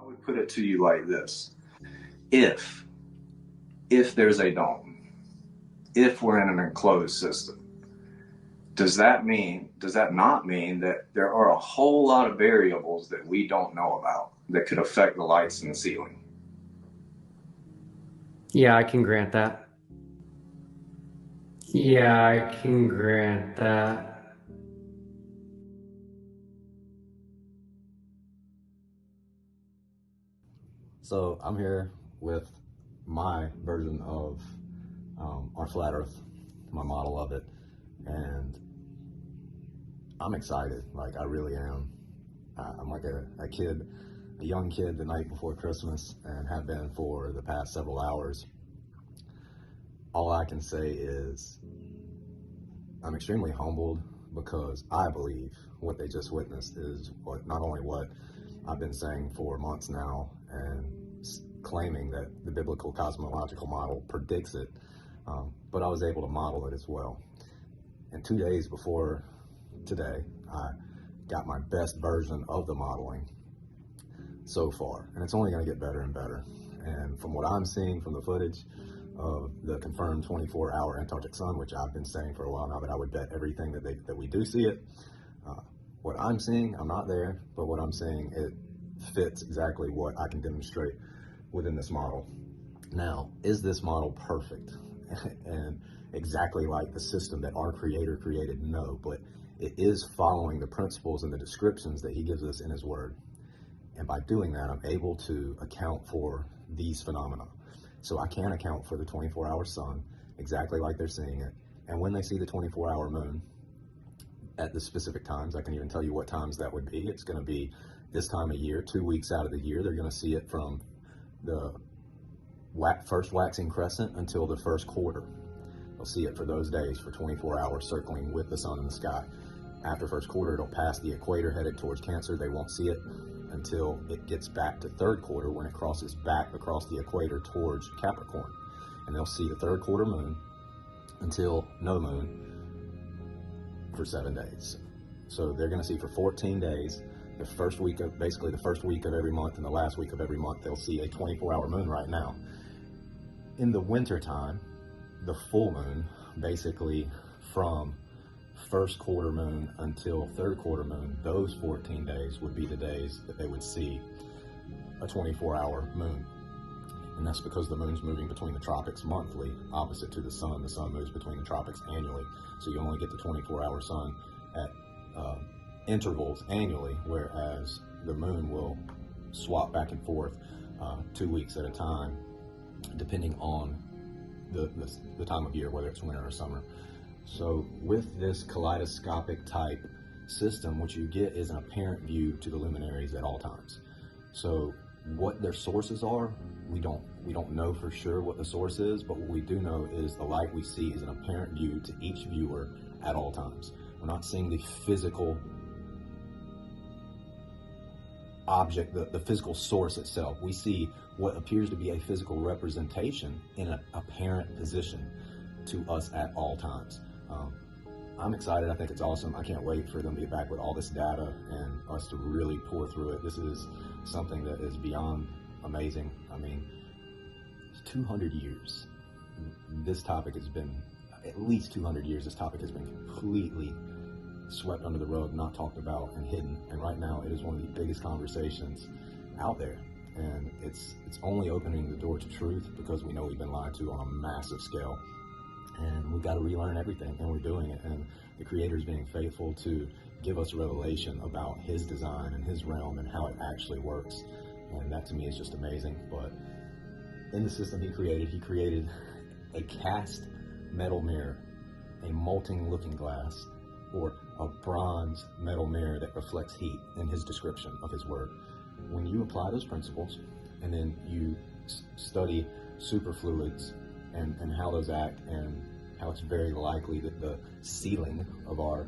I would put it to you like this. If there's a dome, if we're in an enclosed system, does that not mean that there are a whole lot of variables that we don't know about that could affect the lights in the ceiling? Yeah, I can grant that. Yeah, I can grant that. So I'm here with my version of our flat Earth, my model of it, and I'm excited. Like, I really am. I'm like a kid, a young kid the night before Christmas, and have been for the past several hours. All I can say is I'm extremely humbled, because I believe what they just witnessed is not only what I've been saying for months now and claiming that the biblical cosmological model predicts it, but I was able to model it as well. And 2 days before today, I got my best version of the modeling so far, and it's only going to get better and better. And from what I'm seeing from the footage of the confirmed 24-hour Antarctic sun, which I've been saying for a while now that I would bet everything that we do see it, what I'm seeing, I'm not there, but what I'm seeing, it fits exactly what I can demonstrate within this model. Now, is this model perfect and exactly like the system that our creator created? No, but it is following the principles and the descriptions that he gives us in his word. And by doing that, I'm able to account for these phenomena. So I can account for the 24-hour sun exactly like they're seeing it. And when they see the 24-hour moon at the specific times, I can even tell you what times that would be. It's going to be this time of year, 2 weeks out of the year. They're going to see it from the first waxing crescent until the first quarter. They'll see it for those days for 24 hours circling with the sun in the sky. After first quarter, it'll pass the equator headed towards Cancer. They won't see it until it gets back to third quarter, when it crosses back across the equator towards Capricorn. And they'll see the third quarter moon until no moon for 7 days. So they're going to see for 14 days, the first week of every month and the last week of every month, they'll see a 24-hour moon right now. In the winter time, the full moon, basically from first quarter moon until third quarter moon, those 14 days would be the days that they would see a 24-hour moon. And that's because the moon's moving between the tropics monthly, opposite to the sun. The sun moves between the tropics annually. So you only get the 24-hour sun at intervals annually, whereas the moon will swap back and forth 2 weeks at a time, depending on the time of year, whether it's winter or summer. So with this kaleidoscopic type system, what you get is an apparent view to the luminaries at all times. So what their sources are, we don't know for sure what the source is, but what we do know is the light we see is an apparent view to each viewer at all times. We're not seeing the physical object, the physical source itself. We see what appears to be a physical representation in an apparent position to us at all times. I'm excited. I think it's awesome. I can't wait for them to get back with all this data and us to really pour through it. This is something that is beyond amazing. I mean, 200 years. This topic has been, at least 200 years, this topic has been completely swept under the rug, not talked about, and hidden. And right now, it is one of the biggest conversations out there. And it's only opening the door to truth, because we know we've been lied to on a massive scale. And we've got to relearn everything, and we're doing it. And the Creator is being faithful to give us revelation about His design and His realm and how it actually works. And that to me is just amazing. But in the system He created a cast metal mirror, a molting looking glass, or a bronze metal mirror that reflects heat in His description of His word. When you apply those principles, and then you study superfluids and how those act, and how it's very likely that the ceiling of our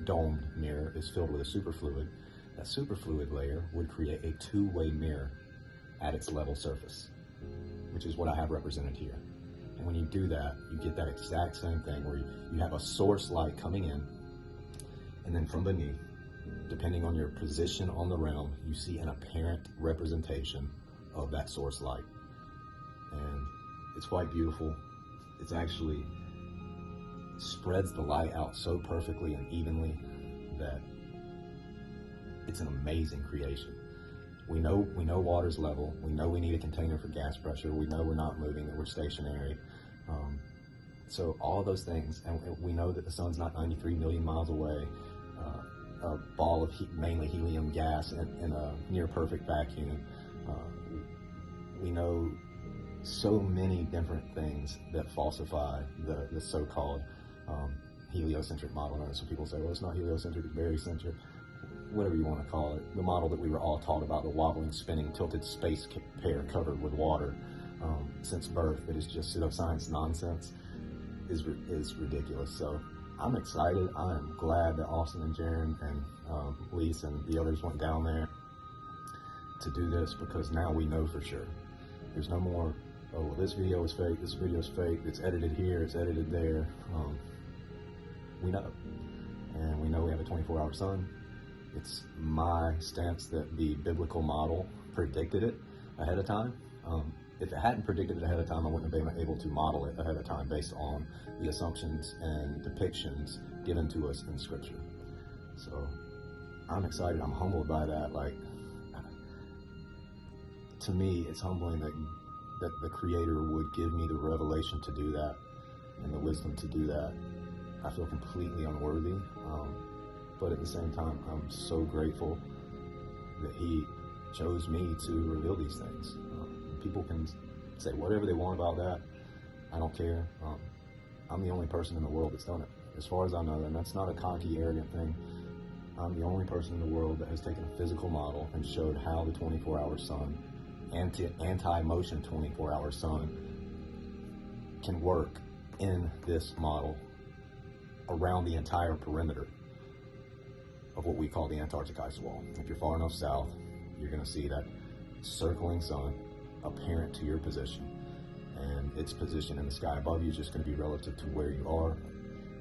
domed mirror is filled with a superfluid, that superfluid layer would create a two-way mirror at its level surface, which is what I have represented here. And when you do that, you get that exact same thing where you have a source light coming in, and then from beneath, depending on your position on the realm, you see an apparent representation of that source light. And it's quite beautiful. It's actually spreads the light out so perfectly and evenly that it's an amazing creation. We know water's level. We know we need a container for gas pressure. We know we're not moving, that we're stationary. So all of those things, and we know that the sun's not 93 million miles away, a ball of mainly helium gas in a near perfect vacuum. We know so many different things that falsify the so-called heliocentric model. And some people say, well, it's not heliocentric, it's barycentric, whatever you want to call it. The model that we were all taught about, the wobbling, spinning, tilted space pair covered with water since birth, that is just pseudoscience nonsense, is ridiculous. So I'm excited. I'm glad that Austin and Jaron and Lise and the others went down there to do this, because now we know for sure. There's no more, oh, well, this video is fake, this video is fake, it's edited here, it's edited there. We know. And we know we have a 24-hour sun. It's my stance that the biblical model predicted it ahead of time. If it hadn't predicted it ahead of time, I wouldn't have been able to model it ahead of time based on the assumptions and depictions given to us in Scripture. So I'm excited. I'm humbled by that. Like, to me, it's humbling that the Creator would give me the revelation to do that and the wisdom to do that. I feel completely unworthy, but at the same time, I'm so grateful that He chose me to reveal these things. People can say whatever they want about that. I don't care. I'm the only person in the world that's done it, as far as I know, and that's not a cocky, arrogant thing. I'm the only person in the world that has taken a physical model and showed how the 24-hour sun, anti-motion 24-hour sun, can work in this model around the entire perimeter of what we call the Antarctic ice wall. If you're far enough south, you're going to see that circling sun apparent to your position, and its position in the sky above you is just going to be relative to where you are.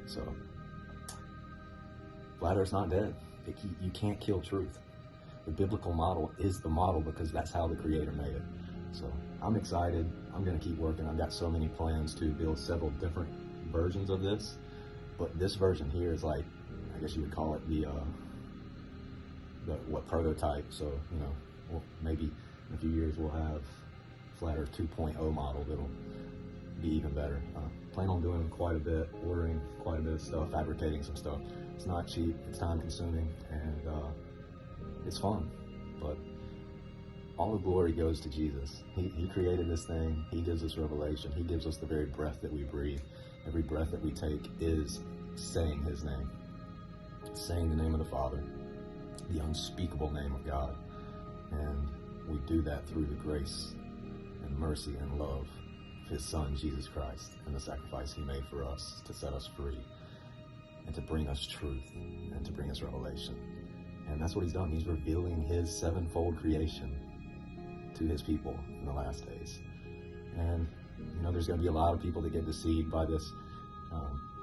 So flat Earth's not dead. You can't kill truth. The biblical model is the model because that's how the Creator made it. So I'm excited. I'm going to keep working. I've got so many plans to build several different versions of this, but this version here is like, I guess you would call it the prototype. So, you know, well, maybe in a few years we'll have Flat Earth 2.0 model that'll be even better. Plan on doing quite a bit, ordering quite a bit of stuff, fabricating some stuff. It's not cheap, it's time consuming, and it's fun, but all the glory goes to Jesus. He created this thing. He gives us revelation. He gives us the very breath that we breathe. Every breath that we take is saying His name, saying the name of the Father, the unspeakable name of God. And we do that through the grace and mercy and love of His Son, Jesus Christ, and the sacrifice He made for us to set us free and to bring us truth and to bring us revelation. And that's what He's done. He's revealing His sevenfold creation to His people in the last days. And, you know, there's going to be a lot of people that get deceived by this,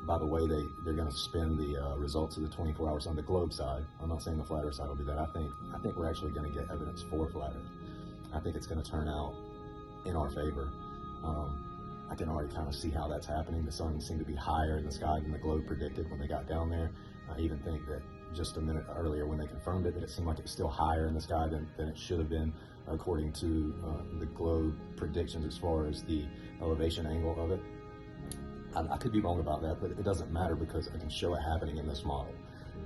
by the way they're going to spin the results of the 24-hour sun, the globe side. I'm not saying the flat Earth side will do that. I think we're actually going to get evidence for flat Earth. I think it's going to turn out in our favor. I can already kind of see how that's happening. The sun seemed to be higher in the sky than the globe predicted when they got down there. I even think that just a minute earlier when they confirmed it, that it seemed like it was still higher in the sky than it should have been, according to the globe predictions as far as the elevation angle of it. I could be wrong about that, but it doesn't matter because I can show it happening in this model.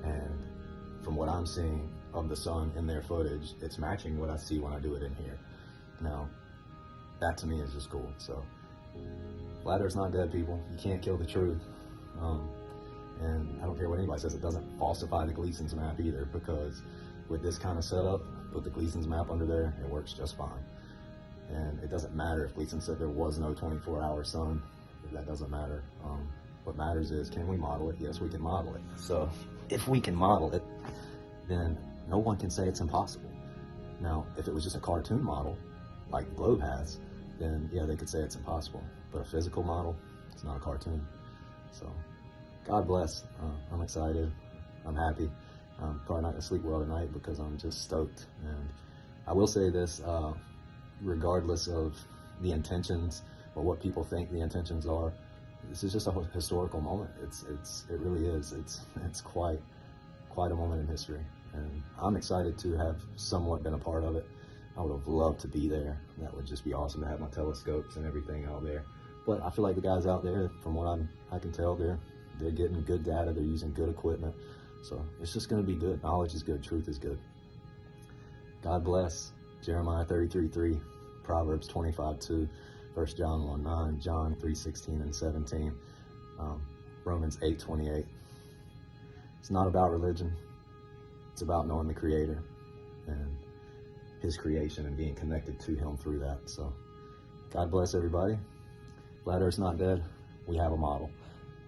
And from what I'm seeing of the sun in their footage, it's matching what I see when I do it in here. Now, that to me is just cool. So, flat Earth's not dead, people. You can't kill the truth. And I don't care what anybody says, it doesn't falsify the Gleason's map either, because with this kind of setup, put the Gleason's map under there, it works just fine. And it doesn't matter if Gleason said there was no 24-hour sun. That doesn't matter. What matters is, can we model it? Yes, we can model it. So if we can model it, then no one can say it's impossible. Now, if it was just a cartoon model, like the globe has, then yeah, they could say it's impossible. But a physical model, it's not a cartoon. So God bless. I'm excited. I'm happy. I'm probably not gonna sleep well tonight because I'm just stoked. And I will say this, regardless of the intentions or what people think the intentions are, this is just a historical moment. It really is. It's quite a moment in history, and I'm excited to have somewhat been a part of it. I would have loved to be there. That would just be awesome to have my telescopes and everything out there. But I feel like the guys out there, from what I can tell, they're getting good data. They're using good equipment. So it's just going to be good. Knowledge is good. Truth is good. God bless. Jeremiah 33:3, Proverbs 25:2, 1 John 1:9, John 3:16 and 17, Romans 8:28. It's not about religion. It's about knowing the Creator and His creation and being connected to Him through that. So God bless everybody. Flat Earth's not dead. We have a model.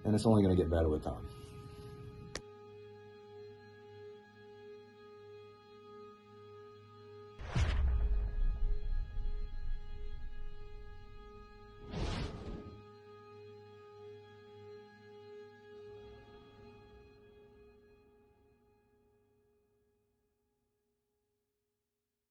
And it's only going to get better with time.